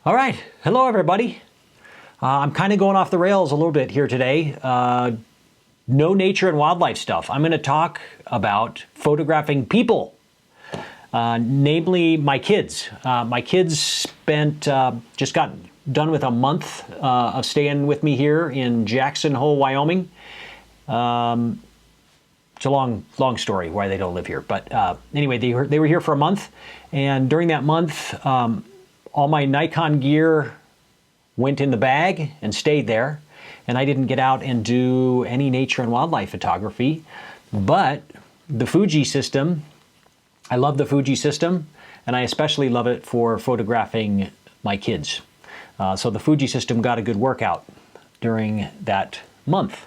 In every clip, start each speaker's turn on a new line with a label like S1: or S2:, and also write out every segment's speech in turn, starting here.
S1: All right, hello everybody. I'm kind of going off the rails a little bit here today. No nature and wildlife stuff. I'm going to talk about photographing people, namely my kids. My kids just got done with a month of staying with me here in Jackson Hole, Wyoming. It's a long story why they don't live here, but anyway, they were here for a month, and during that month, all my Nikon gear went in the bag and stayed there, and I didn't get out and do any nature and wildlife photography. But the Fuji system, I love the Fuji system, and I especially love it for photographing my kids. So the Fuji system got a good workout during that month.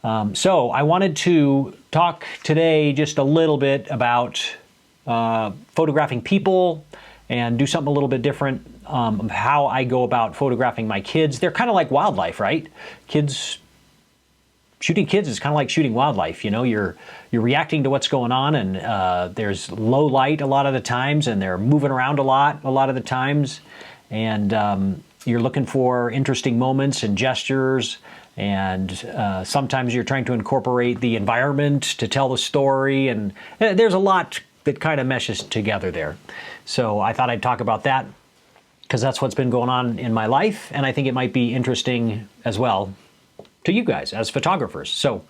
S1: So I wanted to talk today just a little bit about photographing people and do something a little bit different, how I go about photographing my kids. They're kind of like wildlife, right? Shooting kids is kind of like shooting wildlife. You know, you're reacting to what's going on, and there's low light a lot of the times, and they're moving around a lot of the times, and you're looking for interesting moments and gestures, and sometimes you're trying to incorporate the environment to tell the story, and there's a lot that kind of meshes together there. So I thought I'd talk about that because that's what's been going on in my life, and I think it might be interesting as well to you guys as photographers. So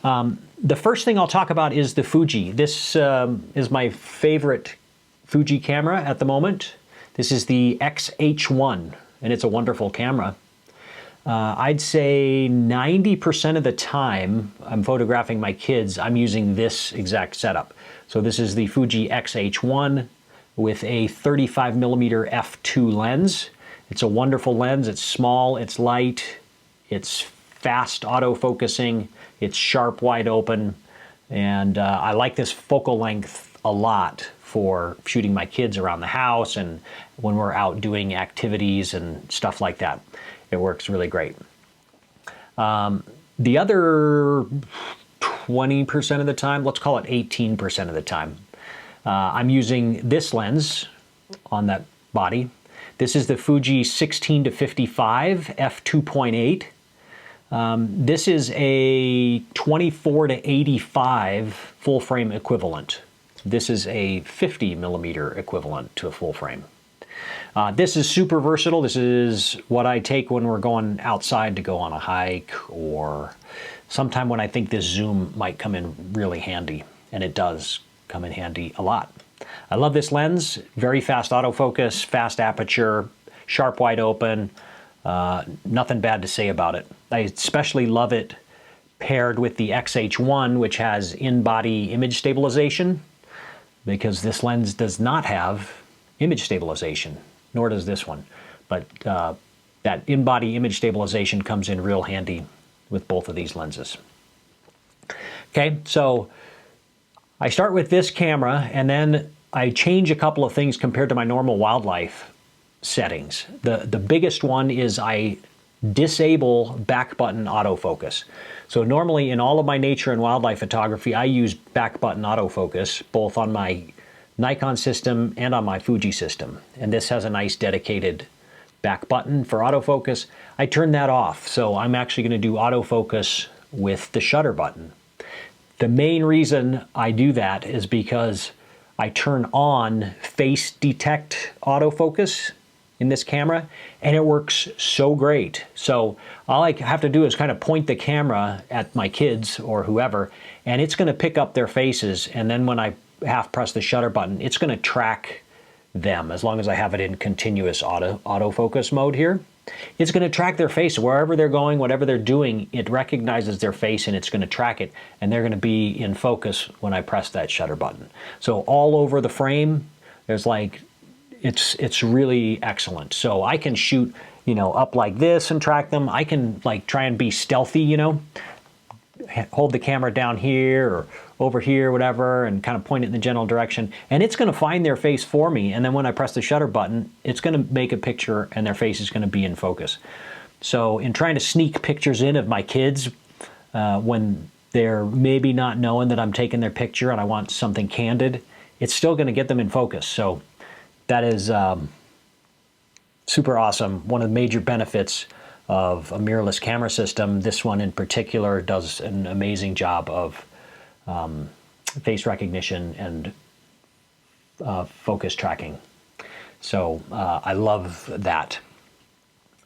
S1: the first thing I'll talk about is the Fuji. This is my favorite Fuji camera at the moment. This is the X-H1, and it's a wonderful camera. I'd say 90% of the time I'm photographing my kids, I'm using this exact setup. So this is the Fuji X-H1 with a 35mm f2 lens. It's a wonderful lens. It's small, it's light, it's fast autofocusing, it's sharp wide open, and I like this focal length a lot for shooting my kids around the house and when we're out doing activities and stuff like that. It works really great. The other 20% of the time, let's call it 18% of the time, I'm using this lens on that body. This is the Fuji 16-55 f2.8. This is a 24-85 full frame equivalent. This is a 50mm equivalent to a full frame. This is super versatile. This is what I take when we're going outside to go on a hike, or sometime when I think this zoom might come in really handy, and it does come in handy a lot. I love this lens. Very fast autofocus, fast aperture, sharp wide open. Nothing bad to say about it. I especially love it paired with the X-H1, which has in-body image stabilization, because this lens does not have image stabilization, nor does this one. But that in-body image stabilization comes in real handy with both of these lenses. Okay, so I start with this camera, and then I change a couple of things compared to my normal wildlife settings. The biggest one is I disable back button autofocus. So normally in all of my nature and wildlife photography, I use back button autofocus, both on my Nikon system and on my Fuji system. And this has a nice dedicated back button for autofocus. I turn that off, so I'm actually going to do autofocus with the shutter button. The main reason I do that is because I turn on face detect autofocus in this camera, and it works so great. So all I have to do is kind of point the camera at my kids or whoever, and it's going to pick up their faces, and then when I half press the shutter button, it's going to track them as long as I have it in continuous autofocus mode here. It's going to track their face wherever they're going, whatever they're doing. It recognizes their face and it's going to track it, and they're going to be in focus when I press that shutter button. So all over the frame, there's like, it's really excellent. So I can shoot, you know, up like this and track them. I can like try and be stealthy, you know, hold the camera down here or over here, whatever, and kind of point it in the general direction. And it's going to find their face for me. And then when I press the shutter button, it's going to make a picture and their face is going to be in focus. So in trying to sneak pictures in of my kids, when they're maybe not knowing that I'm taking their picture and I want something candid, it's still going to get them in focus. So that is super awesome. One of the major benefits of a mirrorless camera system, this one in particular does an amazing job of face recognition and focus tracking. So I love that.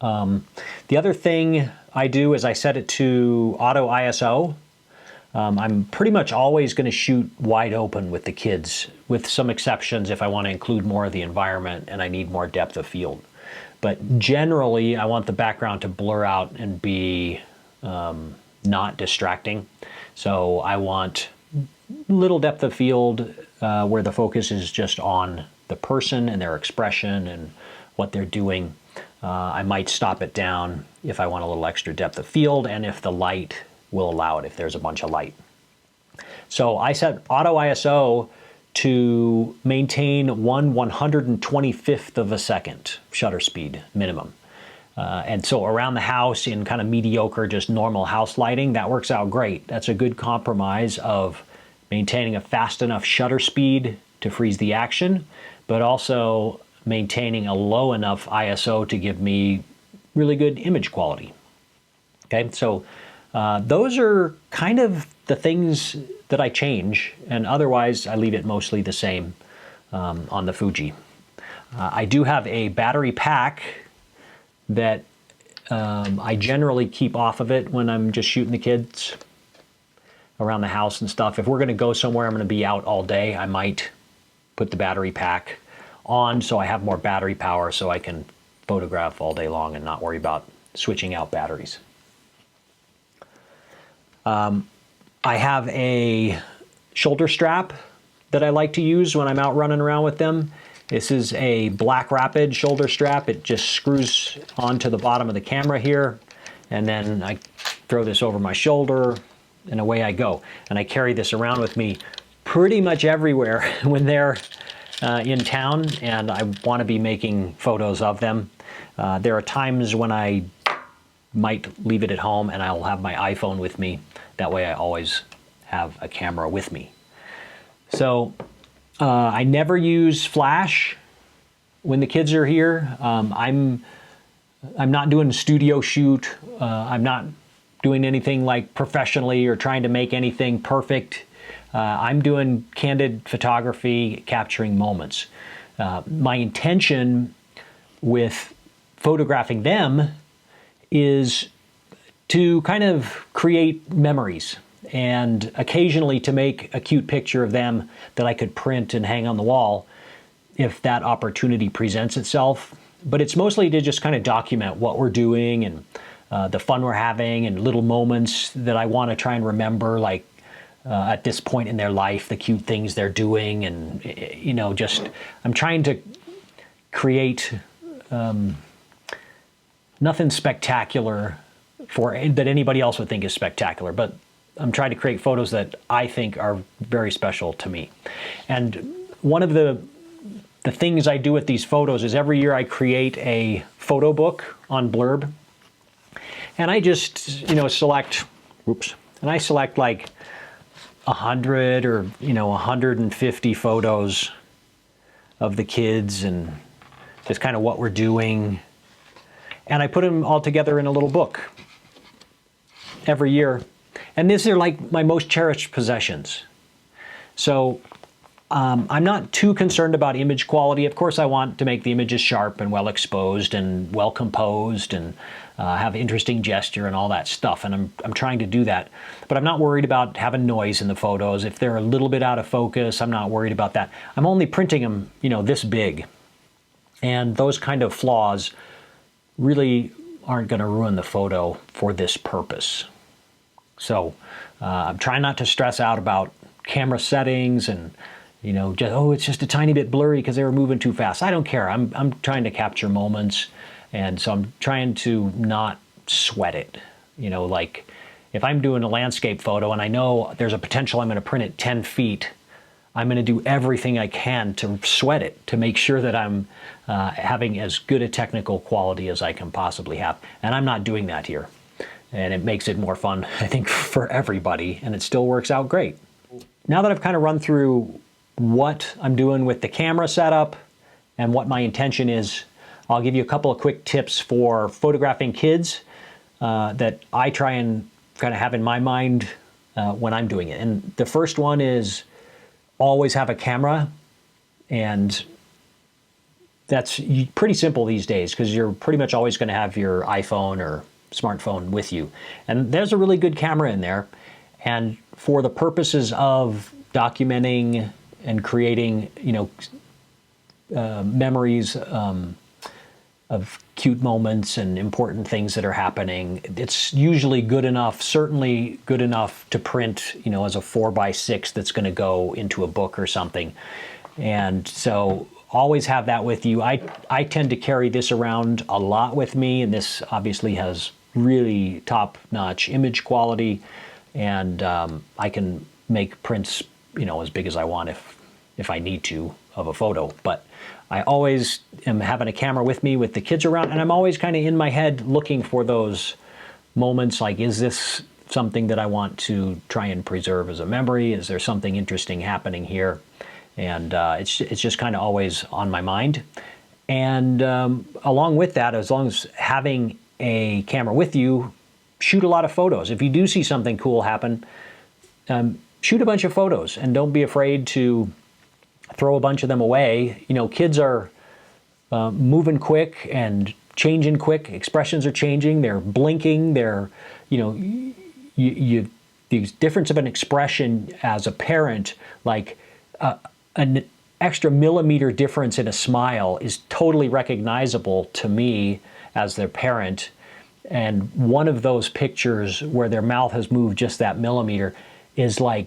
S1: The other thing I do is I set it to auto ISO. I'm pretty much always going to shoot wide open with the kids, with some exceptions if I want to include more of the environment and I need more depth of field. But generally, I want the background to blur out and be not distracting. So I want little depth of field where the focus is just on the person and their expression and what they're doing. I might stop it down if I want a little extra depth of field and if the light will allow it, if there's a bunch of light. So I set auto ISO to maintain 1/125th of a second shutter speed minimum. And so around the house in kind of mediocre, just normal house lighting, that works out great. That's a good compromise of maintaining a fast enough shutter speed to freeze the action, but also maintaining a low enough ISO to give me really good image quality. Okay, so those are kind of the things that I change, and otherwise I leave it mostly the same on the Fuji. I do have a battery pack that I generally keep off of it when I'm just shooting the kids around the house and stuff. If we're going to go somewhere, I'm going to be out all day, I might put the battery pack on so I have more battery power so I can photograph all day long and not worry about switching out batteries. I have a shoulder strap that I like to use when I'm out running around with them. This is a Blackrapid shoulder strap. It just screws onto the bottom of the camera here, and then I throw this over my shoulder and away I go. And I carry this around with me pretty much everywhere when they're in town and I want to be making photos of them. There are times when I might leave it at home and I'll have my iPhone with me. That way I always have a camera with me. So I never use flash when the kids are here. I'm not doing a studio shoot. I'm not doing anything like professionally or trying to make anything perfect. I'm doing candid photography, capturing moments. My intention with photographing them is to kind of create memories and occasionally to make a cute picture of them that I could print and hang on the wall if that opportunity presents itself. But it's mostly to just kind of document what we're doing and the fun we're having and little moments that I want to try and remember, like at this point in their life, the cute things they're doing. And, you know, just I'm trying to create nothing spectacular that anybody else would think is spectacular, but I'm trying to create photos that I think are very special to me. And one of the things I do with these photos is every year I create a photo book on Blurb, and I just, you know, select like 100 or, you know, 150 photos of the kids and just kind of what we're doing. And I put them all together in a little book every year. And these are like my most cherished possessions. So I'm not too concerned about image quality. Of course, I want to make the images sharp and well exposed and well composed and have interesting gesture and all that stuff. And I'm trying to do that. But I'm not worried about having noise in the photos. If they're a little bit out of focus, I'm not worried about that. I'm only printing them, you know, this big. And those kind of flaws really aren't going to ruin the photo for this purpose. So I'm trying not to stress out about camera settings and, you know, just, oh, it's just a tiny bit blurry because they were moving too fast. I don't care. I'm trying to capture moments, and so I'm trying to not sweat it. You know, like if I'm doing a landscape photo and I know there's a potential I'm going to print it 10 feet, I'm going to do everything I can to sweat it, to make sure that I'm having as good a technical quality as I can possibly have. And I'm not doing that here. And it makes it more fun, I think, for everybody, and it still works out great. Now that I've kind of run through what I'm doing with the camera setup and what my intention is, I'll give you a couple of quick tips for photographing kids that I try and kind of have in my mind when I'm doing it. And the first one is always have a camera, and that's pretty simple these days because you're pretty much always going to have your iPhone or smartphone with you. And there's a really good camera in there. And for the purposes of documenting and creating, memories of cute moments and important things that are happening, it's usually good enough, certainly good enough to print, as a 4x6 that's going to go into a book or something. And so always have that with you. I tend to carry this around a lot with me, and this obviously has really top-notch image quality, and I can make prints, as big as I want if I need to of a photo. But I always am having a camera with me with the kids around, and I'm always kind of in my head looking for those moments like, is this something that I want to try and preserve as a memory? Is there something interesting happening here? And it's just kind of always on my mind. And along with that, as long as having a camera with you, shoot a lot of photos. If you do see something cool happen, shoot a bunch of photos, and don't be afraid to throw a bunch of them away. Kids are moving quick and changing quick. Expressions are changing. They're blinking. They're, the difference of an expression as a parent, like an extra millimeter difference in a smile is totally recognizable to me as their parent. And one of those pictures where their mouth has moved just that millimeter is like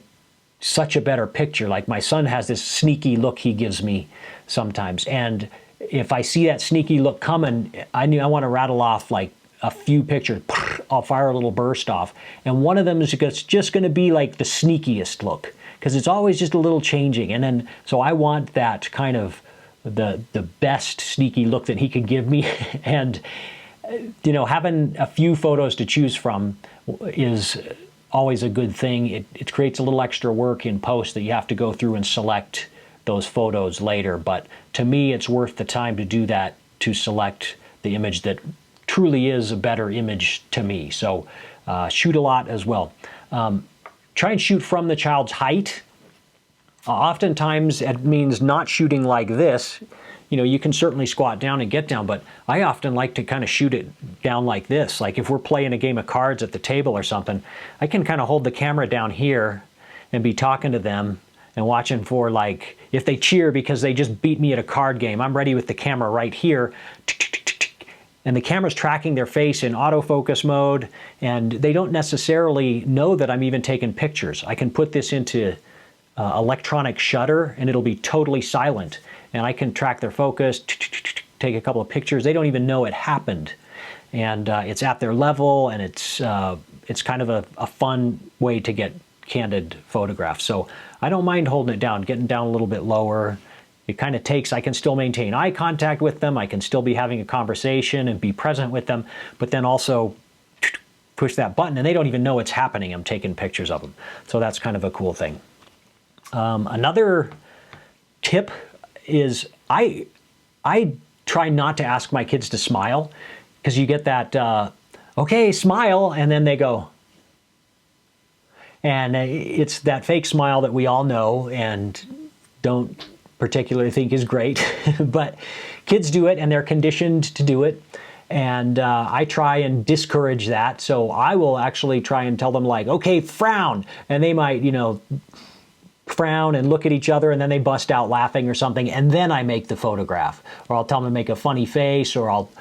S1: such a better picture. Like my son has this sneaky look he gives me sometimes. And if I see that sneaky look coming, I want to rattle off like a few pictures. I'll fire a little burst off. And one of them is just going to be like the sneakiest look, because it's always just a little changing. And then, so I want that kind of the best sneaky look that he could give me. And, having a few photos to choose from is always a good thing. It creates a little extra work in post that you have to go through and select those photos later. But to me, it's worth the time to do that, to select the image that truly is a better image to me. So shoot a lot as well. Try and shoot from the child's height. Oftentimes it means not shooting like this. You can certainly squat down and get down, but I often like to kind of shoot it down like this. Like if we're playing a game of cards at the table or something, I can kind of hold the camera down here and be talking to them and watching for, like, if they cheer because they just beat me at a card game, I'm ready with the camera right here. And the camera's tracking their face in autofocus mode, and they don't necessarily know that I'm even taking pictures. I can put this into electronic shutter, and it'll be totally silent. And I can track their focus, take a couple of pictures. They don't even know it happened. And it's at their level, and it's kind of a fun way to get candid photographs. So I don't mind holding it down, getting down a little bit lower. It kind of takes, I can still maintain eye contact with them. I can still be having a conversation and be present with them, but then also push that button, and they don't even know it's happening. I'm taking pictures of them. So that's kind of a cool thing. Another tip is I try not to ask my kids to smile, because you get that, okay, smile, and then they go. And it's that fake smile that we all know and don't particularly think is great, but kids do it and they're conditioned to do it. And I try and discourage that. So I will actually try and tell them, like, okay, frown. And they might, frown and look at each other, and then they bust out laughing or something, and then I make the photograph. Or I'll tell them to make a funny face, or I'll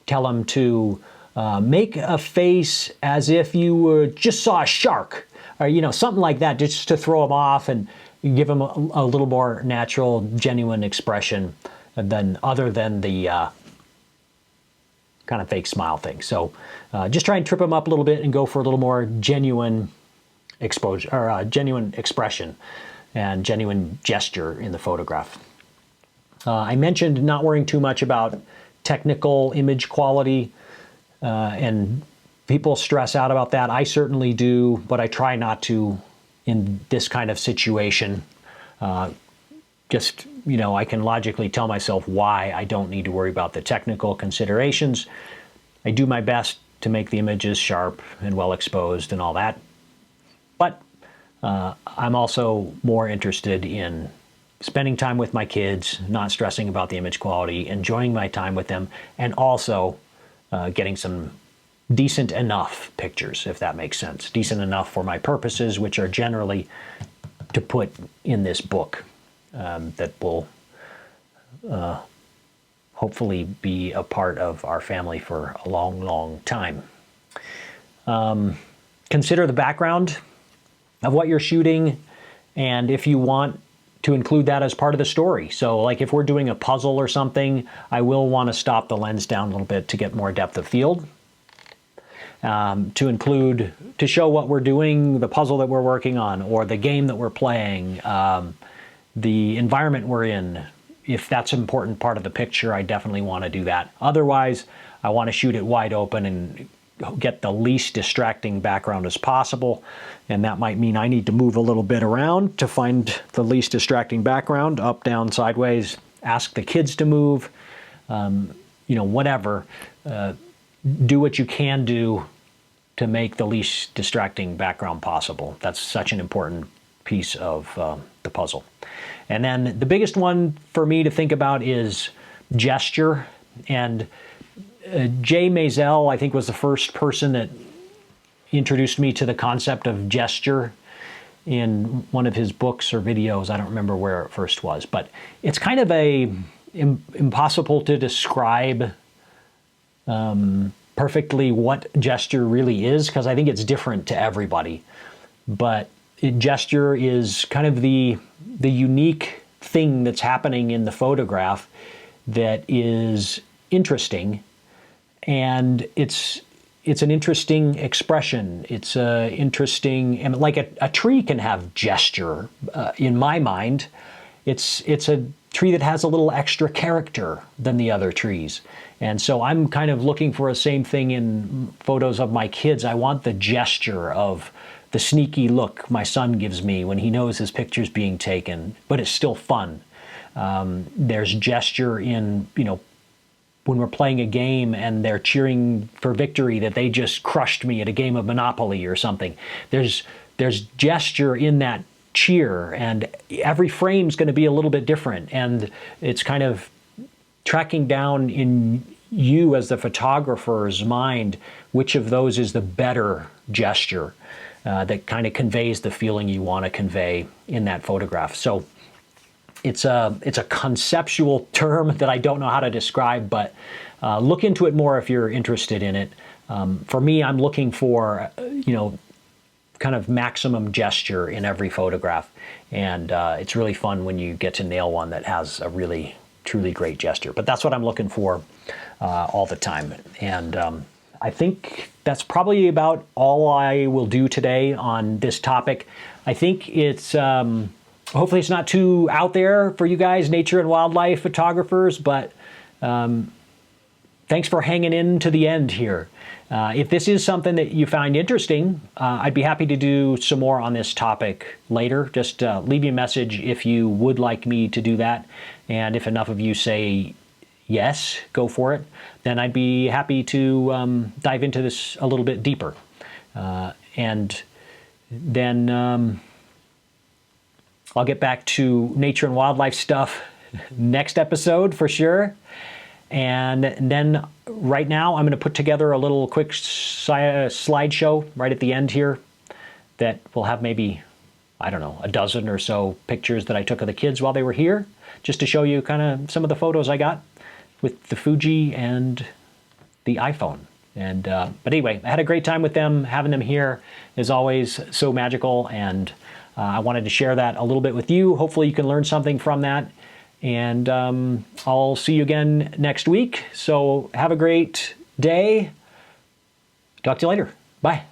S1: tell them to make a face as if you just saw a shark, or something like that, just to throw them off and give them a little more natural, genuine expression other than the kind of fake smile thing. So just try and trip them up a little bit and go for a little more genuine exposure, or genuine expression and genuine gesture in the photograph. I mentioned not worrying too much about technical image quality, and people stress out about that. I certainly do, but I try not to in this kind of situation. just, you know, I can logically tell myself why I don't need to worry about the technical considerations. I do my best to make the images sharp and well exposed and all that. But I'm also more interested in spending time with my kids, not stressing about the image quality, enjoying my time with them, and also getting some decent enough pictures, if that makes sense. Decent enough for my purposes, which are generally to put in this book that will hopefully be a part of our family for a long, long time. Consider the background of what you're shooting, and if you want to include that as part of the story. So like if we're doing a puzzle or something, I will want to stop the lens down a little bit to get more depth of field. To include, to show what we're doing, the puzzle that we're working on, or the game that we're playing, the environment we're in. If that's an important part of the picture, I definitely want to do that. Otherwise, I want to shoot it wide open and get the least distracting background as possible. And that might mean I need to move a little bit around to find the least distracting background, up, down, sideways, ask the kids to move, you know, whatever. Do what you can do to make the least distracting background possible. That's such an important piece of the puzzle. And then the biggest one for me to think about is gesture. And Jay Maisel, I think, was the first person that introduced me to the concept of gesture in one of his books or videos. I don't remember where it first was, but it's kind of impossible to describe perfectly what gesture really is, because I think it's different to everybody. But gesture is kind of the unique thing that's happening in the photograph that is interesting, and it's an interesting expression. It's interesting, and like a tree can have gesture. In my mind, it's a tree that has a little extra character than the other trees. And so I'm kind of looking for the same thing in photos of my kids. I want the gesture of the sneaky look my son gives me when he knows his picture's being taken, but it's still fun. There's gesture in, you know, when we're playing a game and they're cheering for victory that they just crushed me at a game of Monopoly or something. There's gesture in that cheer, and every frame's going to be a little bit different, and it's kind of tracking down in you as the photographer's mind which of those is the better gesture that kind of conveys the feeling you want to convey in that photograph. So it's a conceptual term that I don't know how to describe, but look into it more if you're interested in it. For me, I'm looking for, you know, kind of maximum gesture in every photograph, and it's really fun when you get to nail one that has a really truly great gesture. But that's what I'm looking for all the time. And I think that's probably about all I will do today on this topic. I think it's hopefully it's not too out there for you guys, nature and wildlife photographers, but thanks for hanging in to the end here. If this is something that you find interesting, I'd be happy to do some more on this topic later. Just leave me a message if you would like me to do that. And if enough of you say yes, go for it, then I'd be happy to dive into this a little bit deeper. And then I'll get back to nature and wildlife stuff next episode for sure. And then right now, I'm going to put together a little quick slideshow right at the end here that will have maybe, I don't know, a dozen or so pictures that I took of the kids while they were here, just to show you kind of some of the photos I got with the Fuji and the iPhone. And but anyway, I had a great time with them. Having them here is always so magical, and I wanted to share that a little bit with you. Hopefully you can learn something from that. And I'll see you again next week. So have a great day. Talk to you later. Bye.